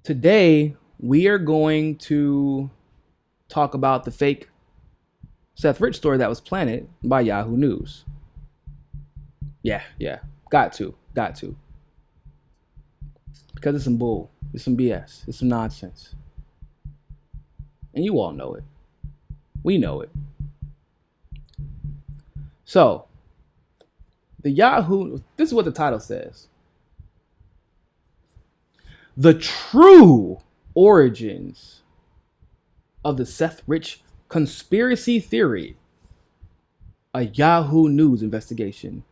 Today, we are going to talk about the fake Seth Rich story that was planted by Yahoo News. Yeah. Got to. Because it's some bull. It's some BS. It's some nonsense. And you all know it. We know it. So, this is what the title says. The true origins of the Seth Rich conspiracy theory, a Yahoo News investigation,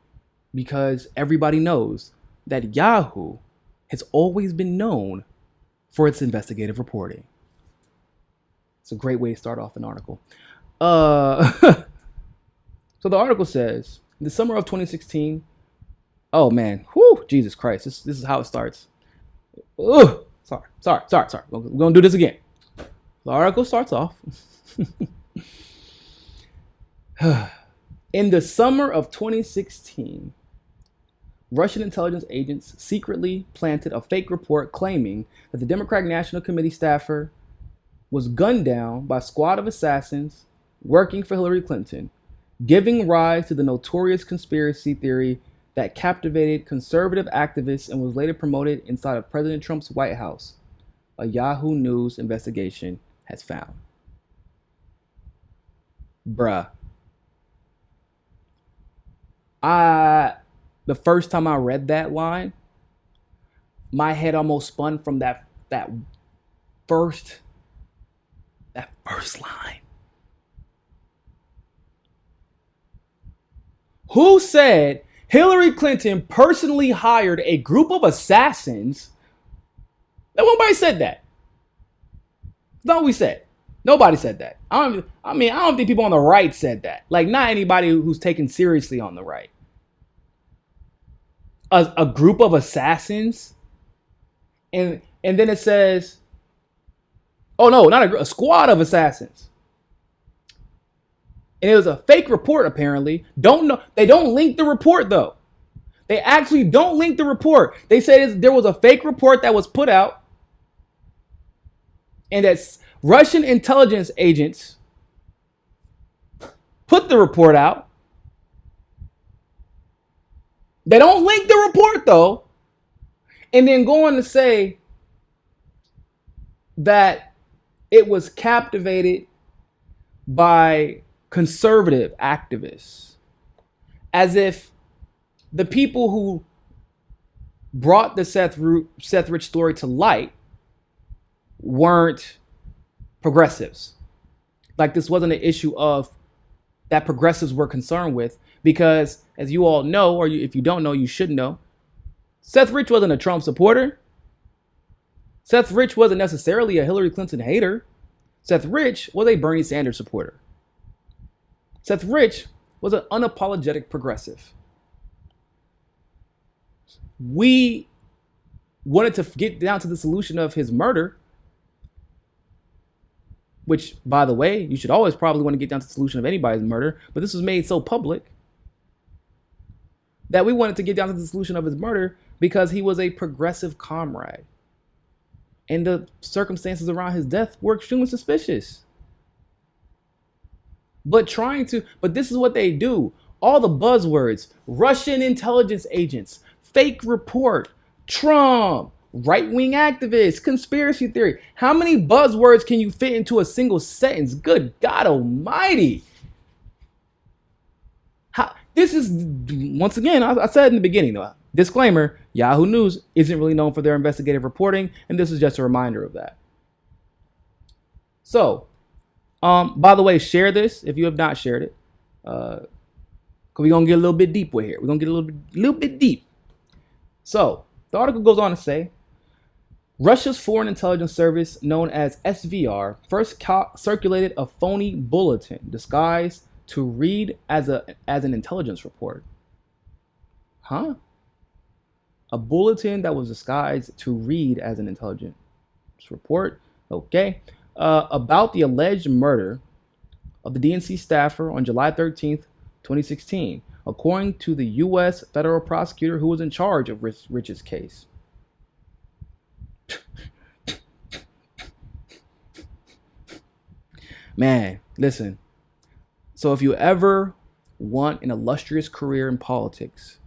because everybody knows that Yahoo has always been known for its investigative reporting. It's a great way to start off an article. So the article says, in the summer of 2016, oh man, whew, Jesus Christ, this is how it starts. Ugh, sorry. We're going to do this again. The article starts off. In the summer of 2016, Russian intelligence agents secretly planted a fake report claiming that the Democratic National Committee staffer was gunned down by a squad of assassins working for Hillary Clinton, giving rise to the notorious conspiracy theory that captivated conservative activists and was later promoted inside of President Trump's White House, a Yahoo News investigation has found. Bruh. The first time I read that line, my head almost spun from that first line. Who said Hillary Clinton personally hired a group of assassins? Nobody said that. No, we said. Nobody said that. I don't think people on the right said that. Like, not anybody who's taken seriously on the right. A group of assassins? And then it says, oh no, not a squad of assassins. And it was a fake report, apparently. They don't link the report, though. They actually don't link the report. They said there was a fake report that was put out, and that Russian intelligence agents put the report out. They don't link the report, though. And then go on to say that it was captivated by conservative activists, as if the people who brought the Seth Rich story to light weren't progressives. Like, this wasn't an issue of that progressives were concerned with, because as you all know, or if you don't know, you should know, Seth Rich wasn't a Trump supporter. Seth Rich wasn't necessarily a Hillary Clinton hater. Seth Rich was a Bernie Sanders supporter. Seth Rich was an unapologetic progressive. We wanted to get down to the solution of his murder, which, by the way, you should always probably want to get down to the solution of anybody's murder, but this was made so public that we wanted to get down to the solution of his murder because he was a progressive comrade. And the circumstances around his death were extremely suspicious. But this is what they do. All the buzzwords: Russian intelligence agents, fake report, Trump, right-wing activists, conspiracy theory. How many buzzwords can you fit into a single sentence? Good God almighty. This is, once again, I said in the beginning, though, disclaimer, Yahoo News isn't really known for their investigative reporting, and this is just a reminder of that. So, by the way, share this if you have not shared it. Because we're going to get a little bit deep with here. We're going to get a little bit deep. So, the article goes on to say, Russia's foreign intelligence service, known as SVR, first circulated a phony bulletin disguised to read as an intelligence report. Huh? A bulletin that was disguised to read as an intelligence report. Okay. About the alleged murder of the DNC staffer on July 13th, 2016, according to the U.S. federal prosecutor who was in charge of Rich's case. Man, listen. So if you ever want an illustrious career in politics,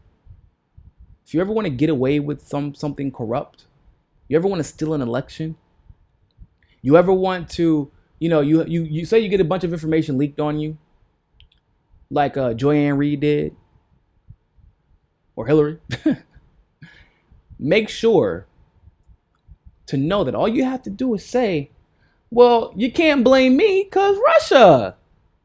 if you ever want to get away with something corrupt, you ever want to steal an election, you ever want to, you say you get a bunch of information leaked on you, like Joanne Reed did, or Hillary, make sure to know that all you have to do is say, well, you can't blame me because Russia.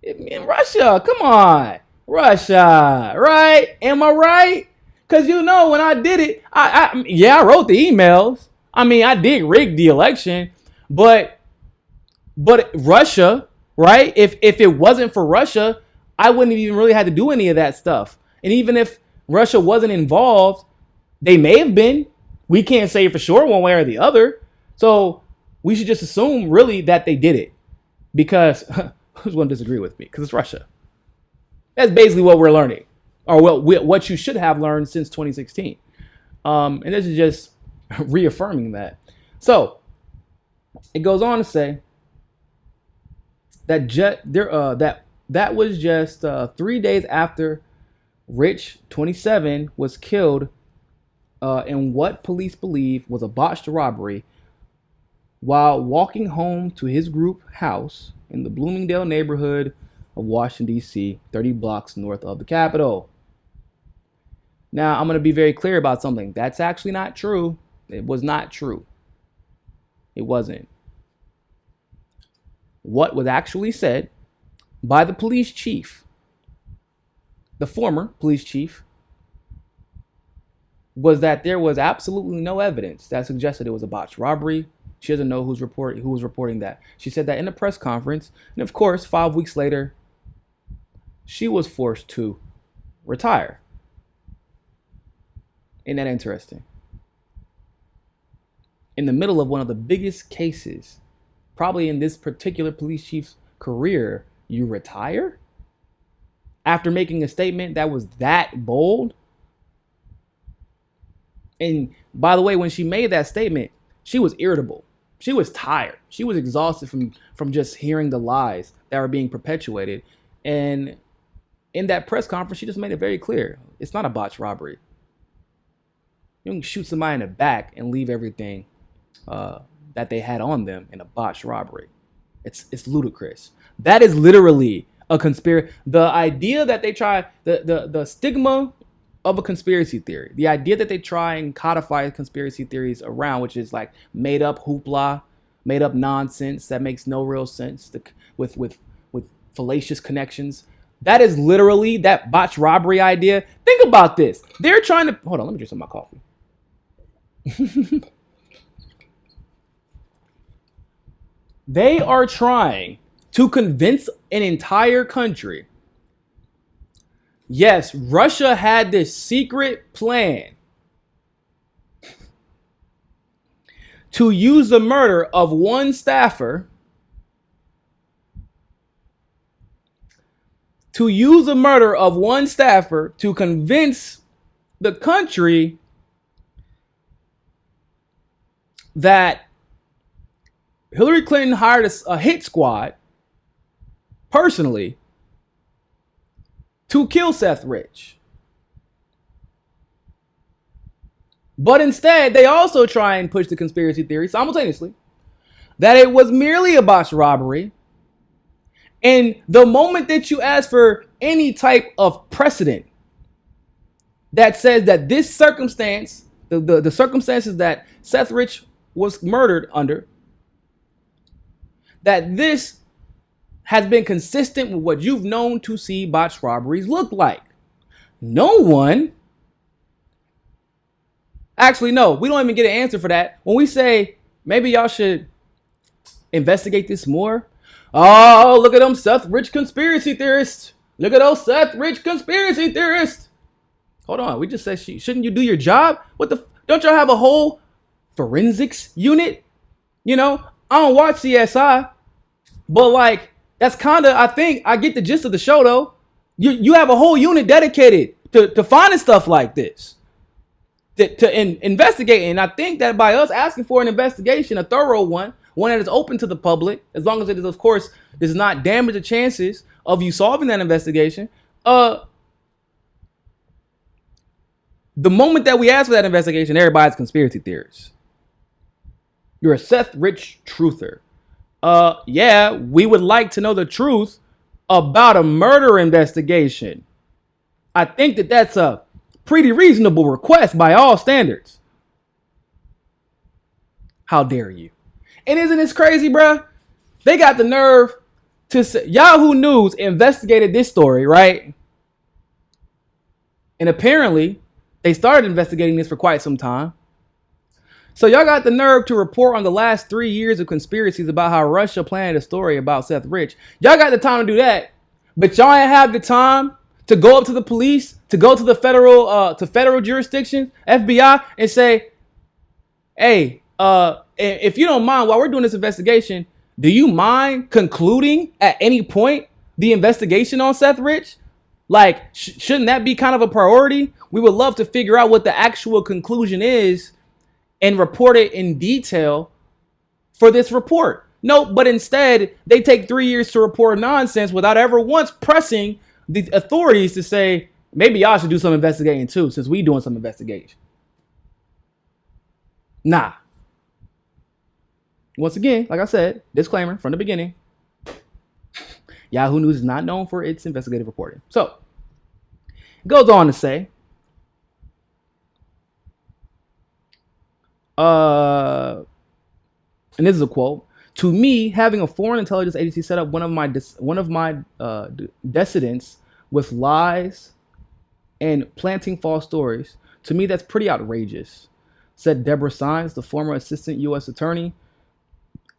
Russia, come on. Russia, right? Am I right? Because when I did it, I wrote the emails. I did rig the election, but Russia, right? If it wasn't for Russia, I wouldn't have even really had to do any of that stuff. And even if Russia wasn't involved, they may have been. We can't say for sure one way or the other. So we should just assume really that they did it, because who's going to disagree with me? Because it's Russia. That's basically what we're learning, or what you should have learned since 2016. And this is just reaffirming that. So it goes on to say that that was just 3 days after Rich, 27, was killed in what police believe was a botched robbery while walking home to his group house in the Bloomingdale neighborhood of Washington, D.C., 30 blocks north of the Capitol. Now, I'm going to be very clear about something. That's actually not true. It was not true. It wasn't. What was actually said by the police chief, the former police chief, was that there was absolutely no evidence that suggested it was a botched robbery. She doesn't know who was reporting that. She said that in a press conference. And of course, 5 weeks later, she was forced to retire. Isn't that interesting? In the middle of one of the biggest cases, probably in this particular police chief's career, you retire? After making a statement that was that bold? And by the way, when she made that statement, she was irritable. She was tired. She was exhausted from just hearing the lies that were being perpetuated. And in that press conference, she just made it very clear. It's not a botched robbery. You can shoot somebody in the back and leave everything that they had on them in a botched robbery. It's ludicrous. That is literally a conspiracy. The idea that they try, the stigma of a conspiracy theory, the idea that they try and codify conspiracy theories around, which is like made up hoopla, made up nonsense that makes no real sense, with fallacious connections. That is literally that botched robbery idea. Think about this. They're trying to, hold on, let me drink some of my coffee. They are trying to convince an entire country, yes, Russia had this secret plan to use the murder of one staffer to convince the country that Hillary Clinton hired a hit squad personally to kill Seth Rich. But instead, they also try and push the conspiracy theory simultaneously that it was merely a botched robbery. And the moment that you ask for any type of precedent that says that this circumstance, the circumstances that Seth Rich was murdered under, that this has been consistent with what you've known to see botched robberies look like. No one. Actually, no, we don't even get an answer for that. When we say maybe y'all should investigate this more. Oh, look at them Seth Rich conspiracy theorists. Look at those Seth Rich conspiracy theorists. Hold on, we just said shouldn't you do your job? Don't y'all have a whole forensics unit? I don't watch CSI, but like that's kind of, I think I get the gist of the show though. You have a whole unit dedicated to finding stuff like this, to investigate. And I think that by us asking for an investigation, a thorough one, one that is open to the public, as long as it is, of course, does not damage the chances of you solving that investigation. The moment that we ask for that investigation, everybody's conspiracy theorists. You're a Seth Rich truther. Yeah, we would like to know the truth about a murder investigation. I think that that's a pretty reasonable request by all standards. How dare you? And isn't this crazy, bruh? They got the nerve to say, Yahoo News investigated this story, right? And apparently, they started investigating this for quite some time. So y'all got the nerve to report on the last 3 years of conspiracies about how Russia planned a story about Seth Rich. Y'all got the time to do that, but y'all ain't have the time to go up to the police, to go to the federal jurisdiction, FBI, and say, hey, if you don't mind, while we're doing this investigation, do you mind concluding at any point the investigation on Seth Rich? Like, shouldn't that be kind of a priority? We would love to figure out what the actual conclusion is and report it in detail for this report. No, but instead, they take 3 years to report nonsense without ever once pressing the authorities to say, maybe y'all should do some investigating too, since we doing some investigation. Nah. Once again, like I said, disclaimer from the beginning, Yahoo News is not known for its investigative reporting. So, it goes on to say, and this is a quote, to me, having a foreign intelligence agency set up one of my dissidents with lies and planting false stories, to me, that's pretty outrageous, said Deborah Sines, the former assistant U.S. attorney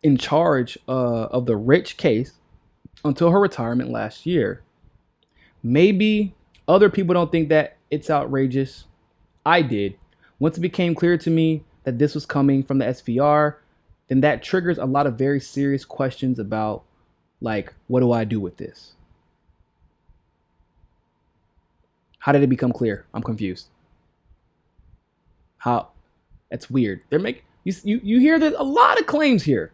in charge of the Rich case until her retirement last year. Maybe other people don't think that it's outrageous. I did. Once it became clear to me that this was coming from the SVR, then that triggers a lot of very serious questions about, like, what do I do with this? How did it become clear? I'm confused. How? That's weird. You hear that a lot of claims here.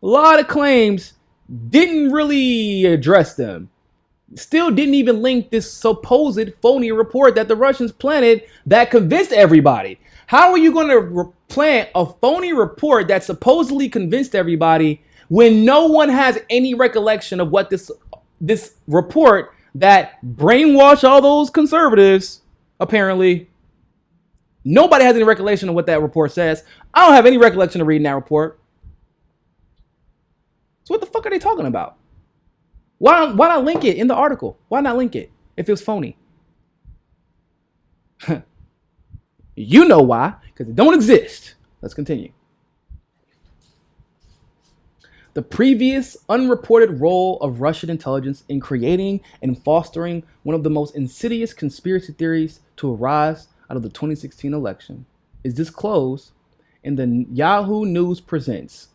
A lot of claims didn't really address them. Still didn't even link this supposed phony report that the Russians planted that convinced everybody. How are you going to plant a phony report that supposedly convinced everybody when no one has any recollection of what this report that brainwashed all those conservatives, apparently? Nobody has any recollection of what that report says. I don't have any recollection of reading that report. So what the fuck are they talking about? Why not link it in the article? Why not link it if it was phony? You know why, because it don't exist. Let's continue. The previous unreported role of Russian intelligence in creating and fostering one of the most insidious conspiracy theories to arise out of the 2016 election is disclosed in the Yahoo News Presents,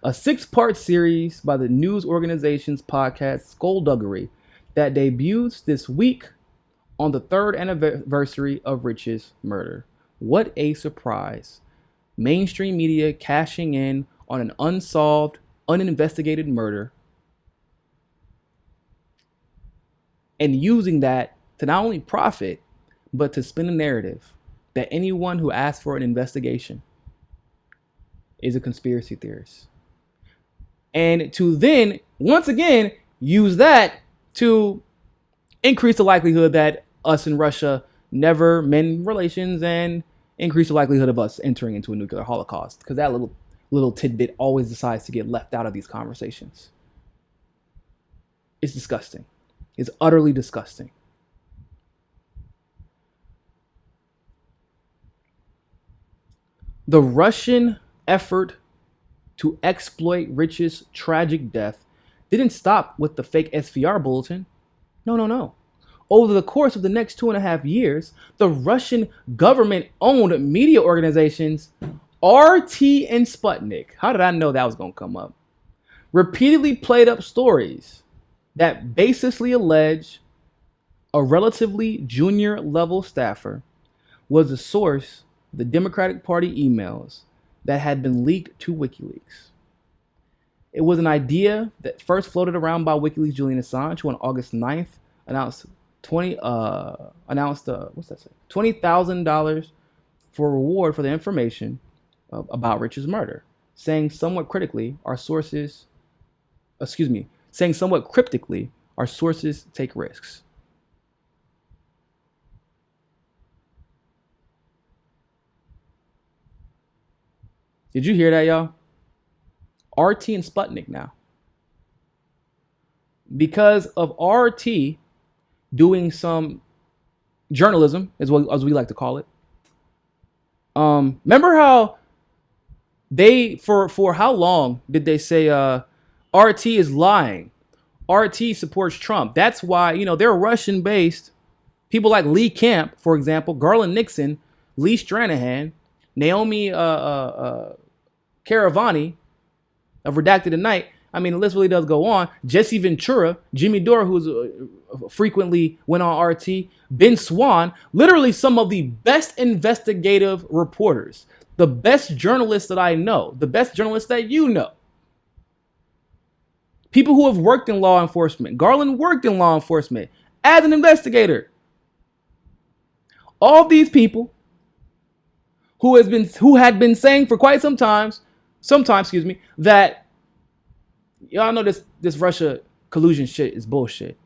a 6-part series by the news organization's podcast Skullduggery that debuts this week on the 3rd anniversary of Rich's murder. What a surprise. Mainstream media cashing in on an unsolved, uninvestigated murder and using that to not only profit, but to spin a narrative that anyone who asks for an investigation is a conspiracy theorist. And to then, once again, use that to increase the likelihood that us and Russia never mend relations and increase the likelihood of us entering into a nuclear holocaust. Because that little tidbit always decides to get left out of these conversations. It's disgusting. It's utterly disgusting. The Russian effort to exploit Rich's tragic death didn't stop with the fake SVR bulletin. No. Over the course of the next 2.5 years, the Russian government-owned media organizations RT and Sputnik, how did I know that was going to come up, repeatedly played up stories that baselessly allege a relatively junior level staffer was the source of the Democratic Party emails that had been leaked to WikiLeaks. It was an idea that first floated around by WikiLeaks Julian Assange, who on August 9th announced $20,000 for a reward for the information about Rich's murder, saying somewhat cryptically, our sources take risks. Did you hear that, y'all? RT and Sputnik now. Because of RT doing some journalism, as we like to call it. Remember how they, for how long did they say RT is lying? RT supports Trump. That's why, they're Russian-based. People like Lee Camp, for example, Garland Nixon, Lee Stranahan, Naomi Caravani of Redacted at Night. I mean, the list really does go on. Jesse Ventura, Jimmy Dore, who's frequently went on RT, Ben Swan, literally some of the best investigative reporters, the best journalists that I know, the best journalists that you know. People who have worked in law enforcement. Garland worked in law enforcement as an investigator. All these people who had been saying for quite some time, that y'all know this Russia collusion shit is bullshit.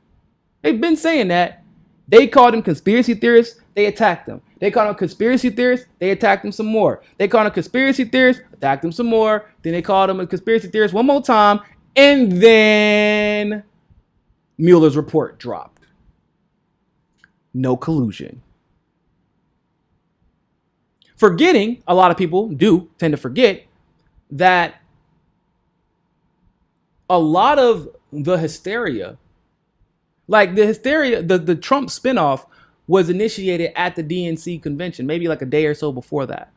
They've been saying that. They called them conspiracy theorists. They attacked them. They called them conspiracy theorists. They attacked them some more. They called them conspiracy theorists. Attacked them some more. Then they called them a conspiracy theorist one more time. And then Mueller's report dropped. No collusion. Forgetting, a lot of people do tend to forget that a lot of the hysteria, the Trump spinoff was initiated at the DNC convention, maybe like a day or so before that.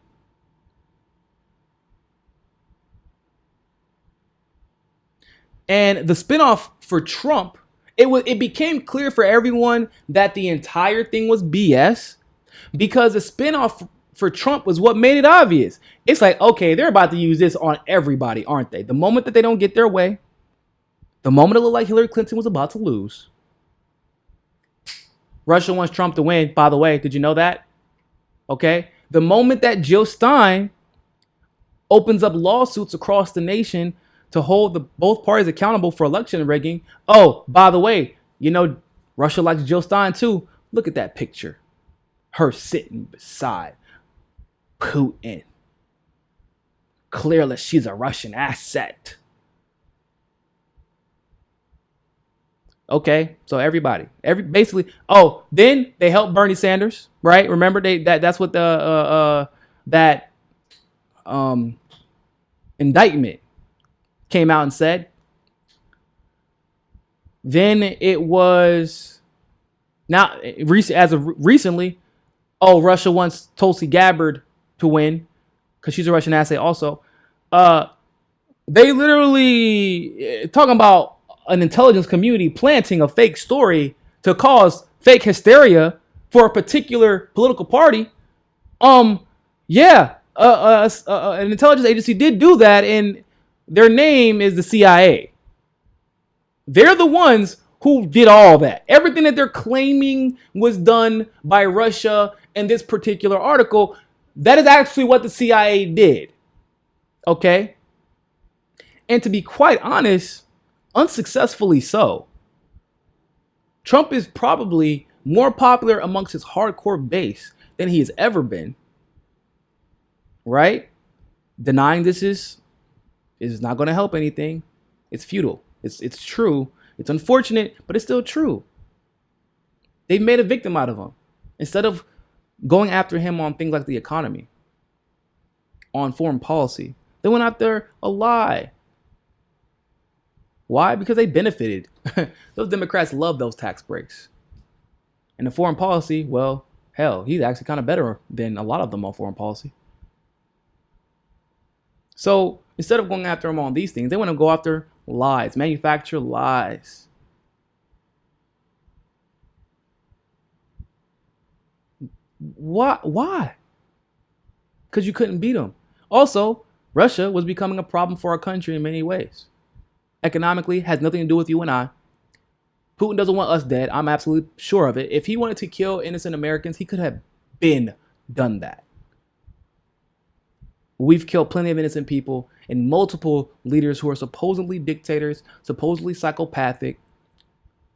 And the spinoff for Trump, it became clear for everyone that the entire thing was BS, because the spinoff for Trump was what made it obvious. It's like, okay, they're about to use this on everybody, aren't they? The moment that they don't get their way, the moment it looked like Hillary Clinton was about to lose, Russia wants Trump to win. By the way, did you know that? Okay. The moment that Jill Stein opens up lawsuits across the nation to hold both parties accountable for election rigging. Oh, by the way, Russia likes Jill Stein too. Look at that picture. Her sitting beside Putin. Clearly, she's a Russian asset. Okay, so basically. Oh, then they helped Bernie Sanders, right? Remember that's what that indictment came out and said. Then it was now as of recently. Oh, Russia wants Tulsi Gabbard to win because she's a Russian asset also. They literally talking about an intelligence community planting a fake story to cause fake hysteria for a particular political party. An intelligence agency did do that, and their name is the CIA. They're the ones who did all that. Everything that they're claiming was done by Russia in this particular article, that is actually what the CIA did. Okay? And to be quite honest, unsuccessfully so. Trump is probably more popular amongst his hardcore base than he has ever been. Right? Denying this is not going to help anything. It's futile. It's true. It's unfortunate, but it's still true. They've made a victim out of him. Instead of going after him on things like the economy, on foreign policy, they went after a lie. Why? Because they benefited. Those Democrats love those tax breaks. And the foreign policy, well, hell, he's actually kind of better than a lot of them on foreign policy. So instead of going after him on these things, they want to go after lies, manufacture lies. Why? Because you couldn't beat them. Also, Russia was becoming a problem for our country in many ways. Economically, has nothing to do with you and I. Putin doesn't want us dead. I'm absolutely sure of it. If he wanted to kill innocent Americans, he could have been done that. We've killed plenty of innocent people, and multiple leaders who are supposedly dictators, supposedly psychopathic,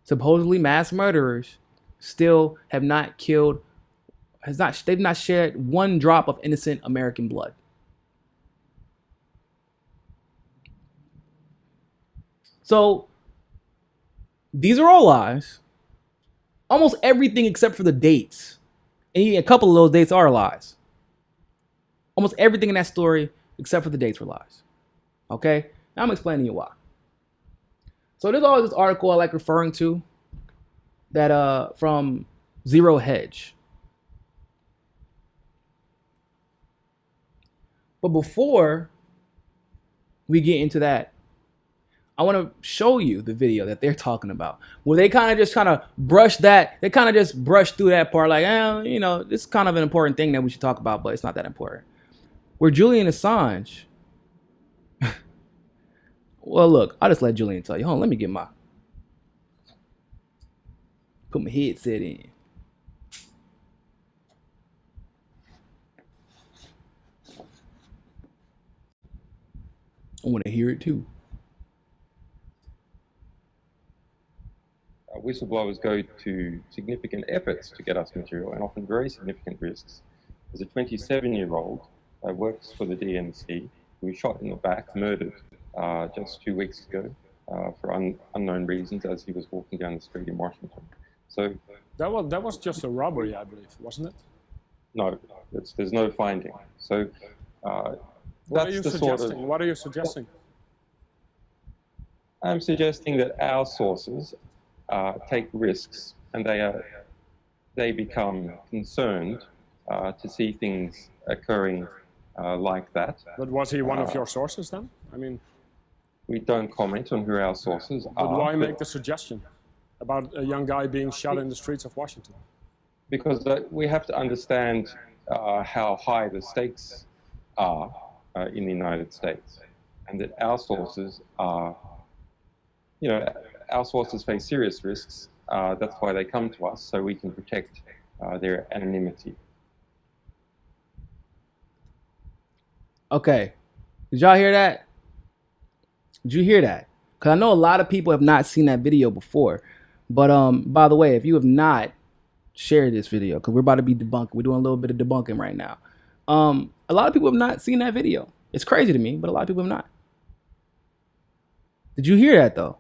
supposedly mass murderers, still have not killed, they've not shed one drop of innocent American blood. So these are all lies. Almost everything except for the dates. And a couple of those dates are lies. Almost everything in that story except for the dates were lies. Okay? Now I'm explaining to you why. So there's always this article I like referring to that from Zero Hedge. But before we get into that, I want to show you the video that they're talking about, where they kind of just brush that. They kind of just brush through that part, like, this is kind of an important thing that we should talk about, but it's not that important. Where Julian Assange, well, look, I'll just let Julian tell you. Hold on, let me get put my headset in. I want to hear it too. Whistleblowers go to significant efforts to get us material and often very significant risks. There's a 27-year-old works for the DNC who was shot in the back, murdered just 2 weeks ago for unknown reasons as he was walking down the street in Washington. So that was just a robbery, I believe, wasn't it? No, there's no finding. So what are you suggesting? What are you suggesting? I'm suggesting that our sources take risks, and they become concerned to see things occurring like that. But was he one of your sources then? I mean, we don't comment on who our sources are. But why make the suggestion about a young guy being shot in the streets of Washington? Because we have to understand how high the stakes are in the United States, and that our sources are, our sources face serious risks. That's why they come to us, so we can protect their anonymity. Okay, did y'all hear that? Did you hear that? Because I know a lot of people have not seen that video before. But by the way, if you have not shared this video, because we're about to be debunking, we're doing a little bit of debunking right now. A lot of people have not seen that video. It's crazy to me, but a lot of people have not. Did you hear that though?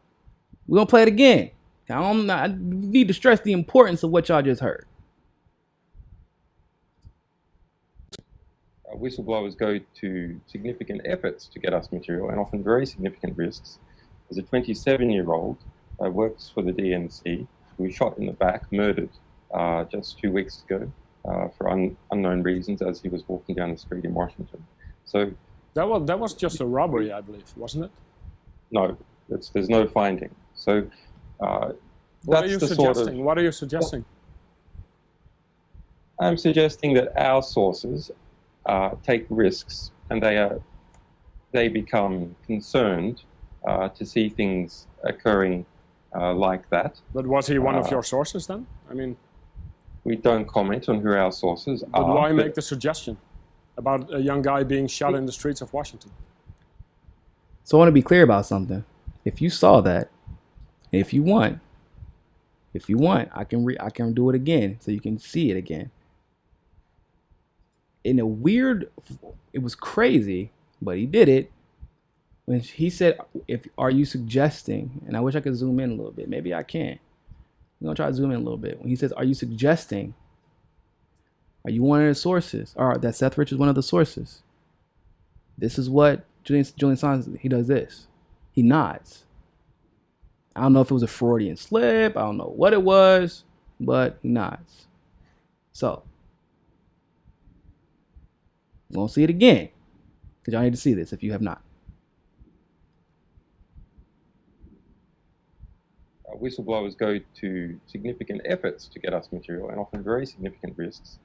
We're gonna play it again. I need to stress the importance of what y'all just heard. Whistleblowers go to significant efforts to get us material and often very significant risks. There's a 27-year-old works for the DNC who was shot in the back, murdered just 2 weeks ago for unknown reasons as he was walking down the street in Washington. So that was just a robbery, I believe, wasn't it? No, there's no finding. So what are you suggesting? What are you suggesting? I'm suggesting that our sources take risks, and they become concerned to see things occurring like that. But was he one of your sources then? I mean, we don't comment on who our sources are. But why make the suggestion about a young guy being shot in the streets of Washington? So I want to be clear about something. If you saw that, if you want, I can do it again so you can see it again. In a weird, it was crazy, but he did it when he said, are you suggesting, and I wish I could zoom in a little bit. Maybe I can. I'm gonna try to zoom in a little bit. When he says, are you suggesting, are you one of the sources, or that Seth Rich is one of the sources? This is what Julian Assange, he does this. He nods. I don't know if it was a Freudian slip. I don't know what it was, but he nods. So, we're going to see it again, because y'all need to see this if you have not. Whistleblowers go to significant efforts to get us material and often very significant risks.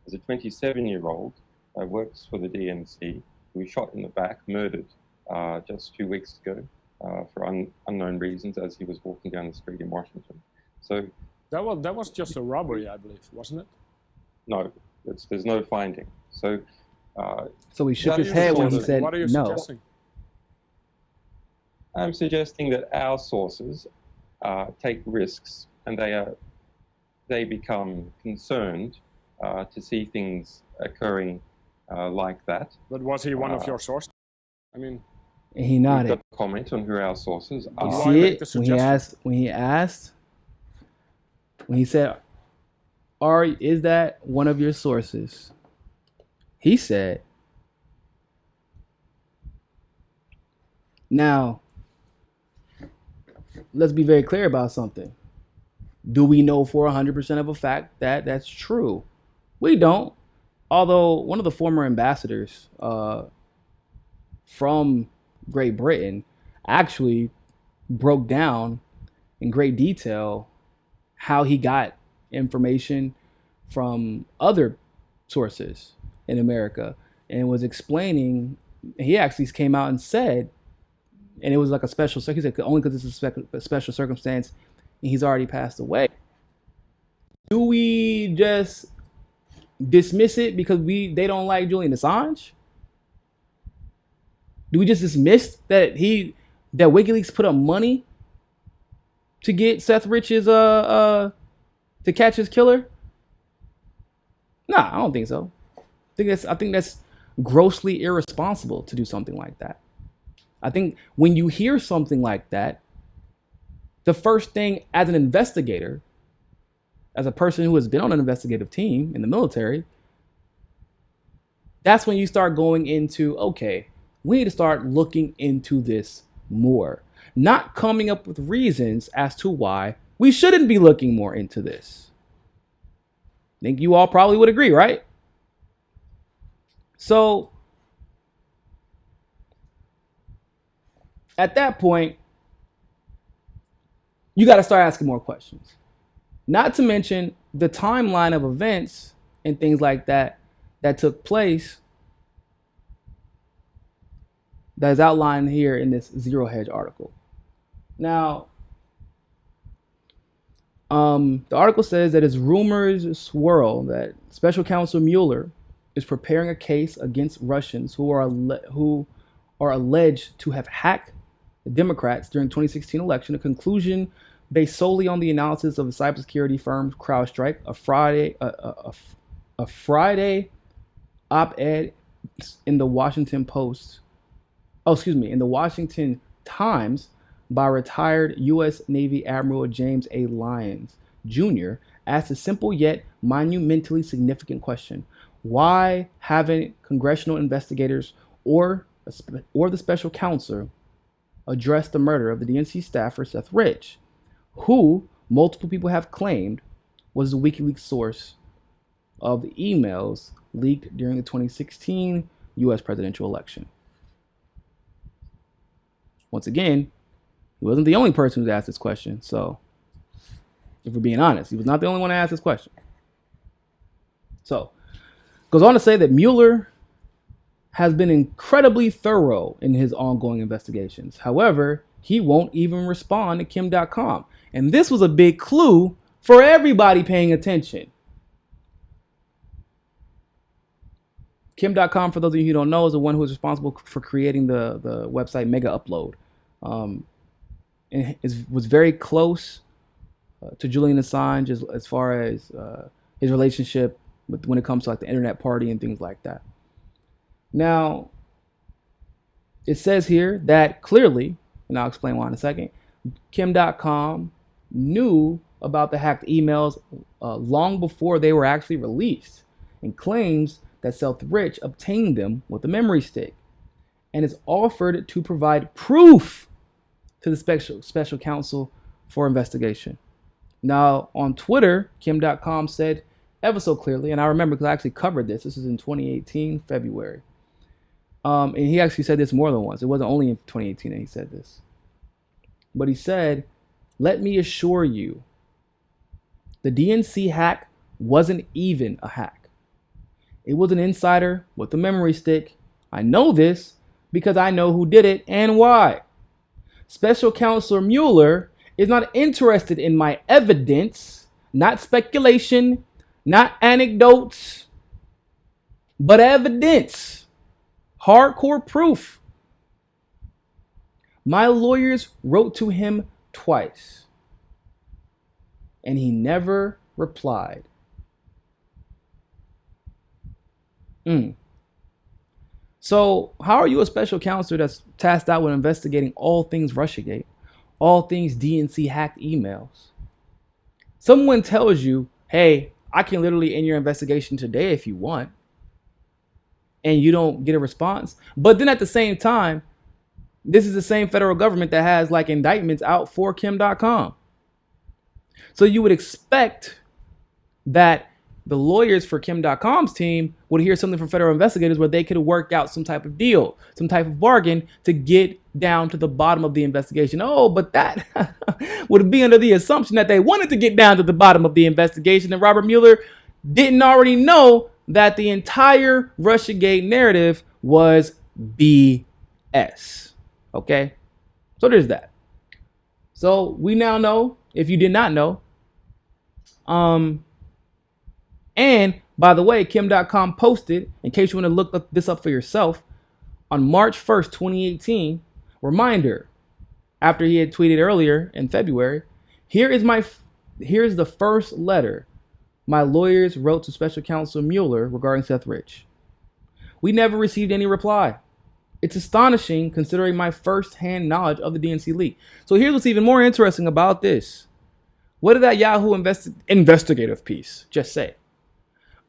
There's a 27-year-old works for the DNC who was shot in the back, murdered just 2 weeks ago for unknown reasons as he was walking down the street in Washington. So that was just a robbery, I believe, wasn't it? no, there's no finding. So he shook his head when he said what are you no. suggesting? I'm suggesting that our sources take risks, and they become concerned to see things occurring like that. But was he one of your sources? I mean, And he nodded. We've got a comment on who our sources You are. see it when he said, "Ari, is that one of your sources?" He said, "Now, let's be very clear about something. Do we know for 100% of a fact that that's true? We don't. Although one of the former ambassadors from Great Britain actually broke down in great detail how he got information from other sources in America and was explaining. He actually came out and said, and it was like a special, he said only because it's a special circumstance and he's already passed away. Do we just dismiss it because they don't like Julian Assange? Do we just dismiss that WikiLeaks put up money to get Seth Rich's to catch his killer? Nah, I don't think so. I think that's grossly irresponsible to do something like that. I think when you hear something like that, the first thing as an investigator, as a person who has been on an investigative team in the military, that's when you start going into, okay, we need to start looking into this more, not coming up with reasons as to why we shouldn't be looking more into this. I think you all probably would agree, right? So at that point, you got to start asking more questions. Not to mention the timeline of events and things like that took place that is outlined here in this Zero Hedge article. Now, the article says that as rumors swirl that Special Counsel Mueller is preparing a case against Russians who are alleged to have hacked the Democrats during the 2016 election, a conclusion based solely on the analysis of the cybersecurity firm CrowdStrike, a Friday op-ed in the Washington in the Washington Times by retired U.S. Navy Admiral James A. Lyons Jr. asked a simple yet monumentally significant question: why haven't congressional investigators or the special counsel addressed the murder of the DNC staffer Seth Rich, who multiple people have claimed was the WikiLeaks source of the emails leaked during the 2016 U.S. presidential election? Once again, he wasn't the only person who asked this question. So, if we're being honest, he was not the only one to ask this question. So, goes on to say that Mueller has been incredibly thorough in his ongoing investigations. However, he won't even respond to Kim.com. And this was a big clue for everybody paying attention. Kim.com, for those of you who don't know, is the one who is responsible for creating the website Mega Upload. And was very close to Julian Assange as far as his relationship when it comes to like the internet party and things like that. Now, it says here that clearly, and I'll explain why in a second, Kim.com knew about the hacked emails long before they were actually released, and claims that Seth Rich obtained them with a memory stick and is offered to provide proof to the special counsel for investigation. Now, on Twitter, Kim.com said ever so clearly, and I remember because I actually covered this. This is in 2018, February. And he actually said this more than once. It wasn't only in 2018 that he said this. But he said, "Let me assure you, the DNC hack wasn't even a hack. It was an insider with a memory stick I know this because I know who did it and why. Special Counselor Mueller is not interested in my evidence, not speculation, not anecdotes, but evidence. Hardcore proof. My lawyers wrote to him twice, and he never replied. So how are you a special counselor that's tasked out with investigating all things Russiagate, all things DNC hacked emails? Someone tells you, hey, I can literally end your investigation today if you want, and you don't get a response. But then at the same time, this is the same federal government that has like indictments out for Kim.com. So you would expect that the lawyers for Kim.com's team would hear something from federal investigators where they could work out some type of deal, some type of bargain to get down to the bottom of the investigation. Oh, but that would be under the assumption that they wanted to get down to the bottom of the investigation, and Robert Mueller didn't already know that the entire Russiagate narrative was BS. Okay, so there's that. So we now know, if you did not know, and by the way, Kim.com posted, in case you want to look this up for yourself, on March 1st, 2018, reminder, after he had tweeted earlier in February, here's the first letter my lawyers wrote to Special Counsel Mueller regarding Seth Rich. We never received any reply. It's astonishing considering my first-hand knowledge of the DNC leak. So here's what's even more interesting about this. What did that Yahoo investigative piece just say?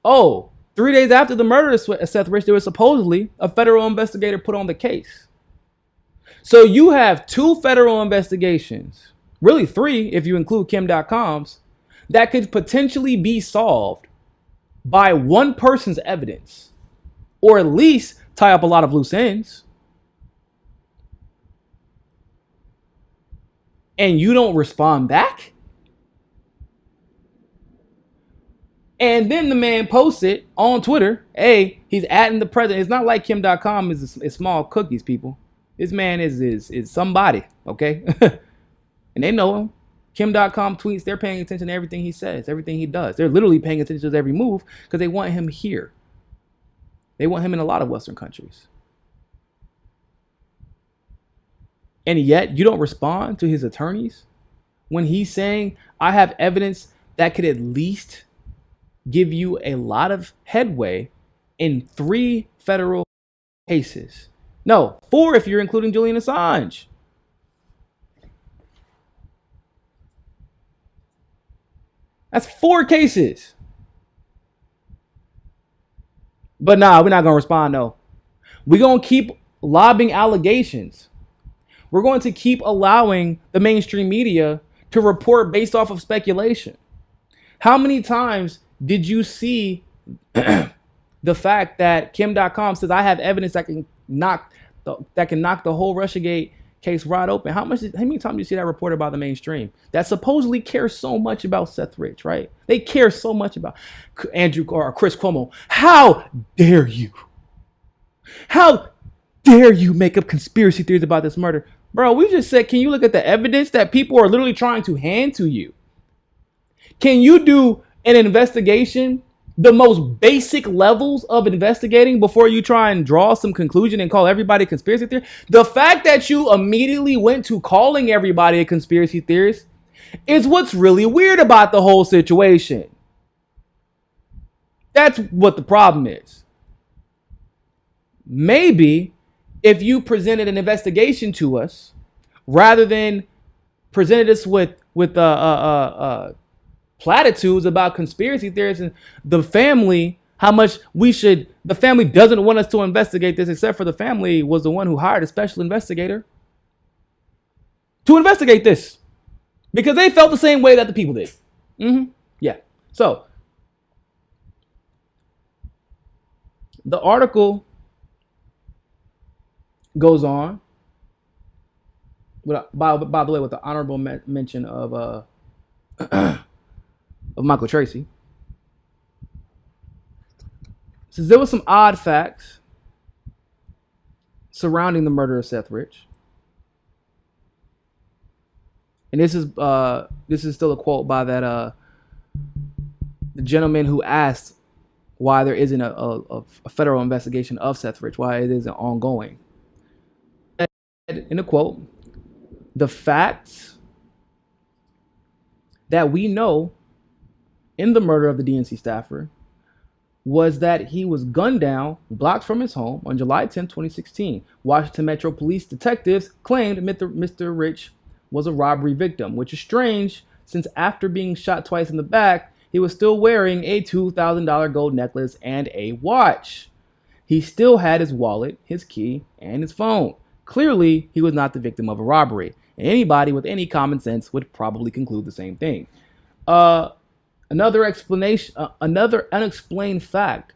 Oh, 3 days after the murder of Seth Rich, there was supposedly a federal investigator put on the case. So you have 2 federal investigations, really 3 if you include Kim.com's, that could potentially be solved by one person's evidence, or at least tie up a lot of loose ends. And you don't respond back? And then the man posts it on Twitter. Hey, he's adding the president. It's not like Kim.com is small cookies, people. This man is somebody, okay? And they know him. Kim.com tweets, they're paying attention to everything he says, everything he does. They're literally paying attention to his every move because they want him here. They want him in a lot of Western countries. And yet you don't respond to his attorneys when he's saying, I have evidence that could at least give you a lot of headway in 3 federal cases. No, 4 if you're including Julian Assange. That's 4 cases. But nah, we're not going to respond, no. We're going to keep lobbing allegations. We're going to keep allowing the mainstream media to report based off of speculation. How many times did you see the fact that Kim.com says, I have evidence that can knock the whole Russiagate case wide open? How many times do you see that reported by the mainstream that supposedly cares so much about Seth Rich, right? They care so much about Andrew or Chris Cuomo. How dare you? How dare you make up conspiracy theories about this murder? Bro, we just said, can you look at the evidence that people are literally trying to hand to you? Can you do an investigation, the most basic levels of investigating before you try and draw some conclusion and call everybody a conspiracy theorist? The fact that you immediately went to calling everybody a conspiracy theorist is what's really weird about the whole situation. That's what the problem is. Maybe if you presented an investigation to us rather than presented us with platitudes about conspiracy theories and the family, the family doesn't want us to investigate this, except for the family was the one who hired a special investigator to investigate this because they felt the same way that the people did. Yeah. So the article goes on, by the way, with the honorable mention of Michael Tracy. Says there was some odd facts surrounding the murder of Seth Rich. And this is still a quote by that the gentleman who asked why there isn't a federal investigation of Seth Rich, why it isn't ongoing. In a quote, the facts that we know in the murder of the DNC staffer was that he was gunned down, blocked from his home on July 10, 2016. Washington Metro Police detectives claimed Mr. Rich was a robbery victim, which is strange since after being shot twice in the back, he was still wearing a $2,000 gold necklace and a watch. He still had his wallet, his key, and his phone. Clearly, he was not the victim of a robbery. And anybody with any common sense would probably conclude the same thing. Another unexplained fact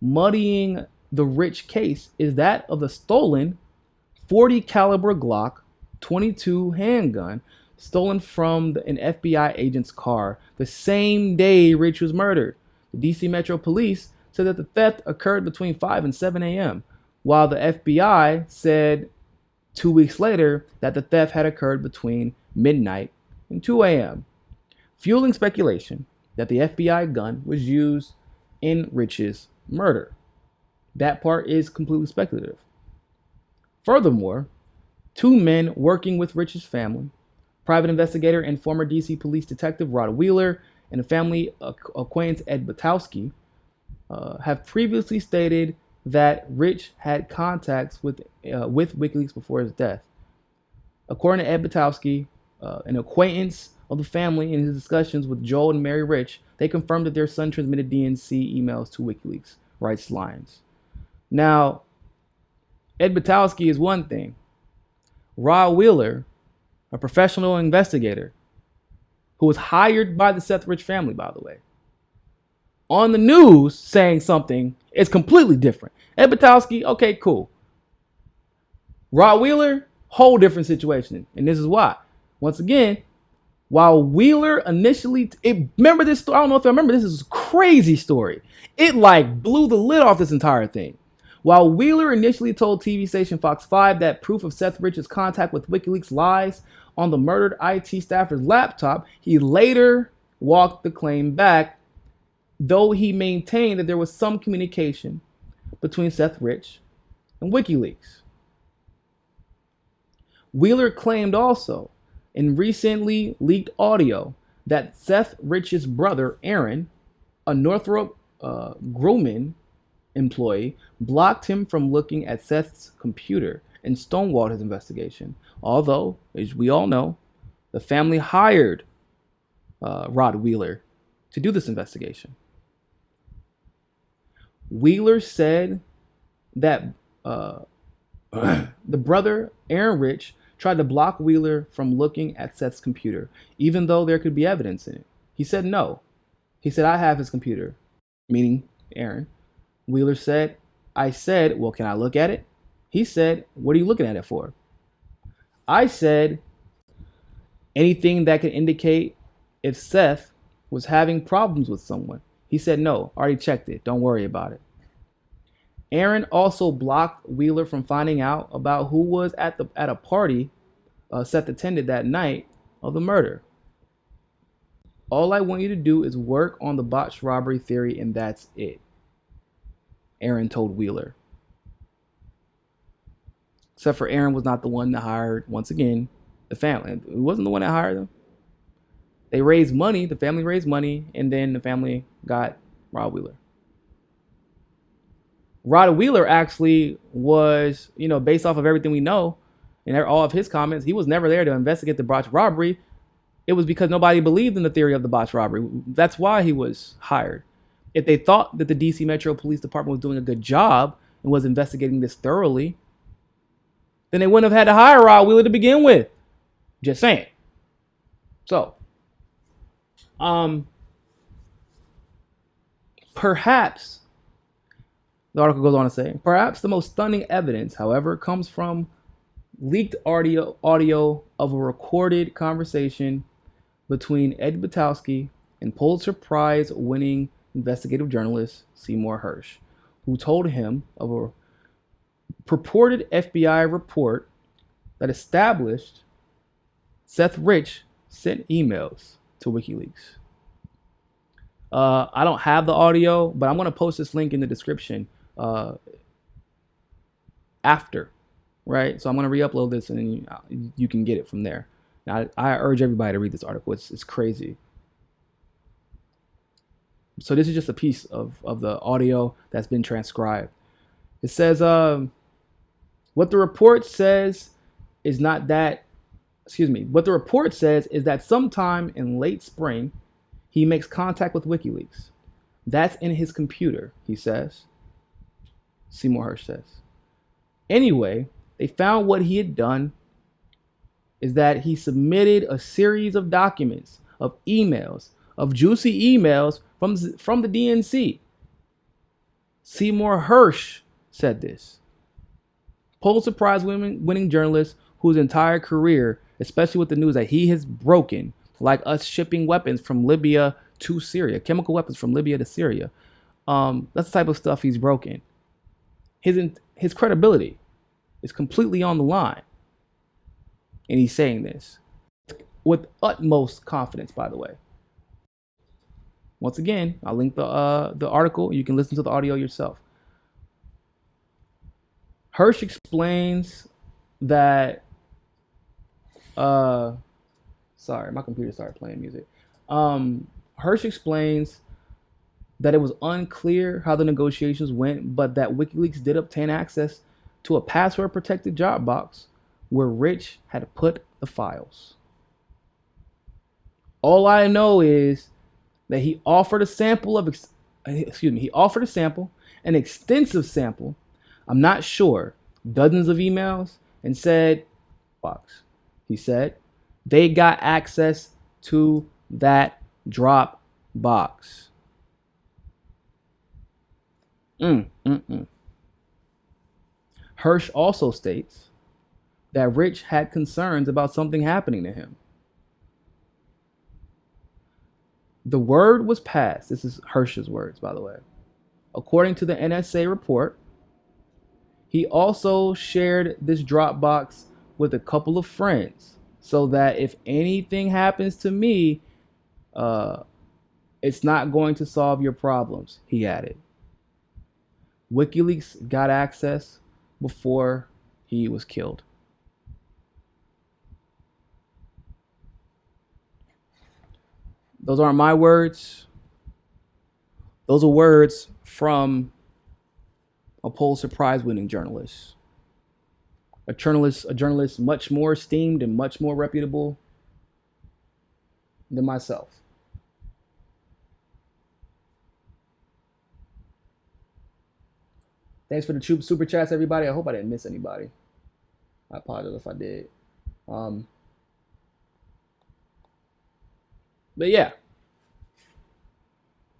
muddying the Rich case is that of the stolen 40 caliber Glock 22 handgun stolen from an FBI agent's car the same day Rich was murdered. The DC Metro Police said that the theft occurred between 5 and 7 a.m., while the FBI said 2 weeks later that the theft had occurred between midnight and 2 a.m., fueling speculation that the FBI gun was used in Rich's murder. That part is completely speculative. Furthermore, two men working with Rich's family, private investigator and former DC police detective Rod Wheeler and a family acquaintance Ed Batowski, have previously stated that Rich had contacts with WikiLeaks before his death. According to Ed Batowski, an acquaintance of the family, in his discussions with Joel and Mary Rich, they confirmed that their son transmitted DNC emails to WikiLeaks, writes Lyons. Now, Ed Batowski is one thing. Rod Wheeler, a professional investigator who was hired by the Seth Rich family, by the way, on the news saying something is completely different. Ed Batowski, okay, cool. Rod Wheeler, whole different situation. And this is why. Once again, while Wheeler initially, remember this story? I don't know if I remember. This is a crazy story. It like blew the lid off this entire thing. While Wheeler initially told TV station Fox 5 that proof of Seth Rich's contact with WikiLeaks lies on the murdered IT staffer's laptop, he later walked the claim back, though he maintained that there was some communication between Seth Rich and WikiLeaks. Wheeler claimed also in recently leaked audio that Seth Rich's brother, Aaron, a Northrop Grumman employee, blocked him from looking at Seth's computer and stonewalled his investigation. Although, as we all know, the family hired Rod Wheeler to do this investigation. Wheeler said that the brother, Aaron Rich, tried to block Wheeler from looking at Seth's computer, even though there could be evidence in it. He said no. He said, I have his computer, meaning Aaron. Wheeler said, I said, well, can I look at it? He said, what are you looking at it for? I said, anything that could indicate if Seth was having problems with someone. He said, no, already checked it. Don't worry about it. Aaron also blocked Wheeler from finding out about who was at a party Seth attended that night of the murder. All I want you to do is work on the botched robbery theory, and that's it, Aaron told Wheeler. Except for Aaron was not the one that hired, once again, the family. He wasn't the one that hired them. They raised money, the family raised money, and then the family got Rod Wheeler. Rod Wheeler actually was, based off of everything we know and all of his comments, he was never there to investigate the botched robbery. It was because nobody believed in the theory of the botched robbery. That's why he was hired. If they thought that the DC Metro Police Department was doing a good job and was investigating this thoroughly, then they wouldn't have had to hire Rod Wheeler to begin with. Just saying. So, perhaps, the article goes on to say, perhaps the most stunning evidence, however, comes from leaked audio of a recorded conversation between Ed Batowski and Pulitzer Prize-winning investigative journalist Seymour Hersh, who told him of a purported FBI report that established Seth Rich sent emails to WikiLeaks. I don't have the audio, but I'm going to post this link in the description after, right? So I'm going to re-upload this, and then you can get it from there. Now, I urge everybody to read this article. It's crazy. So this is just a piece of the audio that's been transcribed. It says, what the report says is not that, what the report says is that sometime in late spring, he makes contact with WikiLeaks. That's in his computer, he says. Seymour Hersh says. Anyway, they found what he had done is that he submitted a series of documents, of emails, of juicy emails from the DNC. Seymour Hersh said this. Pulitzer Prize winning journalist whose entire career, especially with the news that he has broken, like us shipping weapons from Libya to Syria, chemical weapons from Libya to Syria. That's the type of stuff he's broken. His credibility is completely on the line. And he's saying this with utmost confidence, by the way. Once again, I'll link the article. You can listen to the audio yourself. Hersh explains that sorry, my computer started playing music. Hersh explains that it was unclear how the negotiations went, but that WikiLeaks did obtain access to a password-protected job box where Rich had put the files. All I know is that he offered a sample, an extensive sample, I'm not sure, dozens of emails, and said, box. He said, they got access to that drop box. Hersh also states that Rich had concerns about something happening to him. The word was passed. This is Hersh's words, by the way. According to the NSA report, he also shared this Dropbox with a couple of friends so that if anything happens to me, it's not going to solve your problems, he added. WikiLeaks got access before he was killed. Those aren't my words. Those are words from a Pulitzer Prize winning journalist. A journalist much more esteemed and much more reputable than myself. Thanks for the super chats, everybody. I hope I didn't miss anybody. I apologize if I did. But yeah.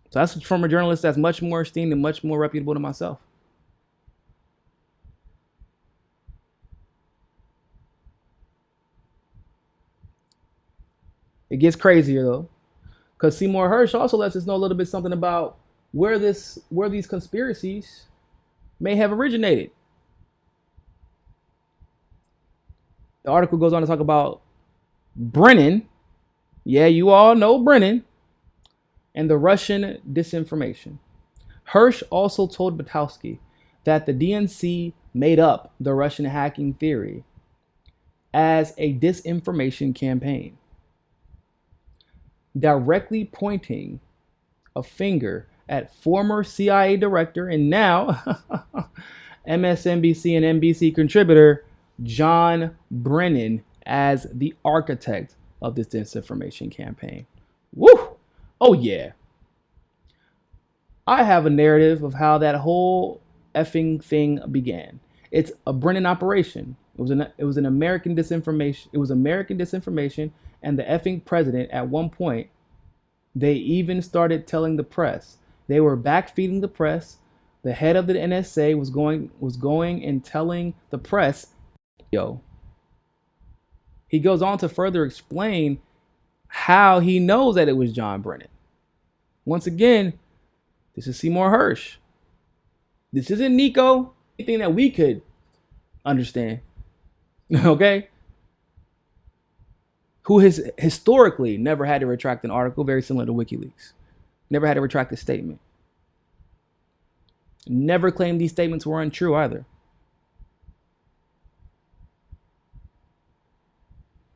So that's from a journalist that's much more esteemed and much more reputable than myself. It gets crazier though, because Seymour Hersh also lets us know a little bit something about where these conspiracies may have originated. The article goes on to talk about Brennan. Yeah, you all know Brennan. And the Russian disinformation. Hersh also told Batowski that the DNC made up the Russian hacking theory as a disinformation campaign, directly pointing a finger at former CIA director and now MSNBC and NBC contributor John Brennan as the architect of this disinformation campaign. Woo! Oh yeah. I have a narrative of how that whole effing thing began. It's a Brennan operation. It was an American disinformation. It was American disinformation, and the effing president at one point, they even started telling the press. They were backfeeding the press. The head of the NSA was going and telling the press, yo. He goes on to further explain how he knows that it was John Brennan. Once again, this is Seymour Hersh. This isn't Niko. Anything that we could understand. Okay? Who has historically never had to retract an article, very similar to WikiLeaks. Never had to retract a statement. Never claimed these statements were untrue either.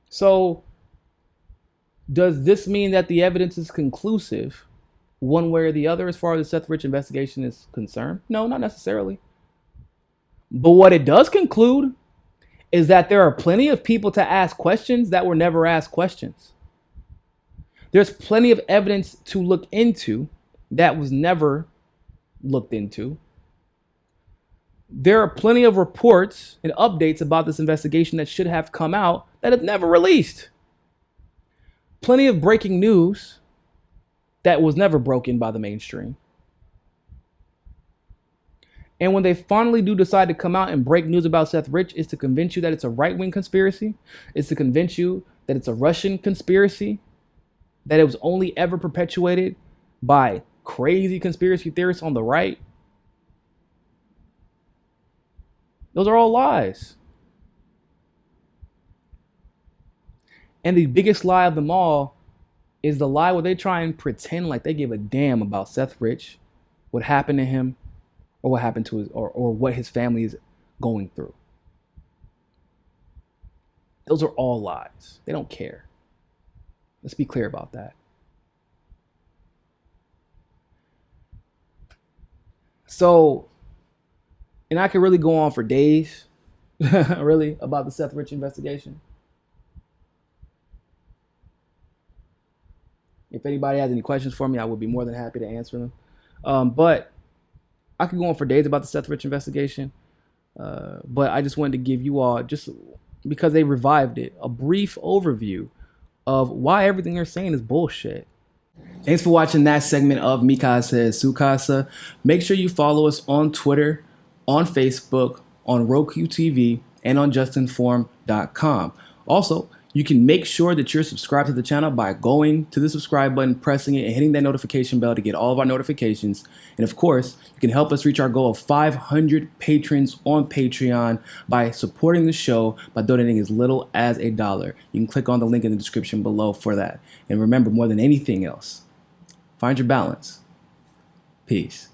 So, does this mean that the evidence is conclusive one way or the other as far as the Seth Rich investigation is concerned? No, not necessarily. But what it does conclude is that there are plenty of people to ask questions that were never asked questions. There's plenty of evidence to look into that was never looked into. There are plenty of reports and updates about this investigation that should have come out that have never released. Plenty of breaking news that was never broken by the mainstream. And when they finally do decide to come out and break news about Seth Rich, it's to convince you that it's a right-wing conspiracy. It's to convince you that it's a Russian conspiracy, that it was only ever perpetuated by crazy conspiracy theorists on the right. Those are all lies. And the biggest lie of them all is the lie where they try and pretend like they give a damn about Seth Rich, what happened to him, or what happened to his, or what his family is going through. Those are all lies. They don't care. Let's be clear about that. So, and I could really go on for days, really, about the Seth Rich investigation. If anybody has any questions for me, I would be more than happy to answer them. But I could go on for days about the Seth Rich investigation. But I just wanted to give you all, just because they revived it, a brief overview of why everything they're saying is bullshit. Thanks for watching that segment of Mikasa Sukasa. Make sure you follow us on Twitter, on Facebook, on Roku TV, and on JustNForm.com. Also, you can make sure that you're subscribed to the channel by going to the subscribe button, pressing it, and hitting that notification bell to get all of our notifications. And of course, you can help us reach our goal of 500 patrons on Patreon by supporting the show by donating as little as $1. You can click on the link in the description below for that. And remember, more than anything else, find your balance. Peace.